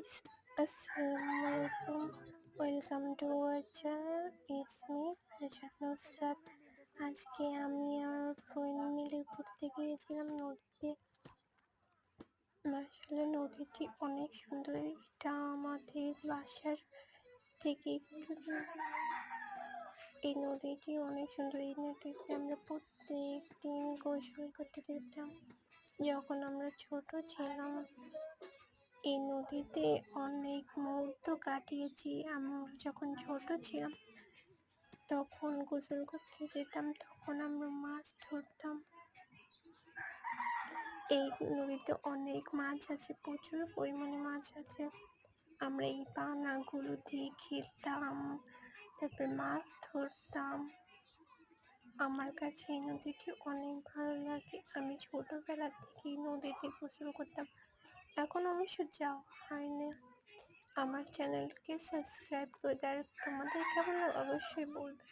Guys, আসসালামু আলাইকুম। Welcome to our channel. It's me Farzad Nusrat. আজকে আমি আর ফ্রেন্ড মিলে ঘুরতে গিয়েছিলাম নদীতে। আসলে নদীটি অনেক সুন্দর। এটা আমাদের বাসার থেকে একটু দূরে। এই নদীটি অনেক সুন্দর। এই নদীতে আমরা প্রত্যেক দিন গোসল করতে যেতাম যখন আমরা ছোট ছিলাম। এই নদীতে অনেক মুহূর্ত কাটিয়েছি। আমরা যখন ছোট ছিলাম তখন গোসল করতে যেতাম, তখন আমরা মাছ ধরতাম। এই নদীতে অনেক মাছ আছে, প্রচুর পরিমাণে মাছ আছে। আমরা এই পানাগুলো দিয়ে খেলতাম, তারপরে মাছ ধরতাম। আমার কাছে এই নদীটি অনেক ভালো লাগে। আমি ছোটবেলা থেকে এই নদীতে গোসল করতাম। এখন অবশ্য যাওয়া হয় না। আমার চ্যানেলকে সাবস্ক্রাইব করে দেয়। তোমাদের কেমন লাগে অবশ্যই বলবে।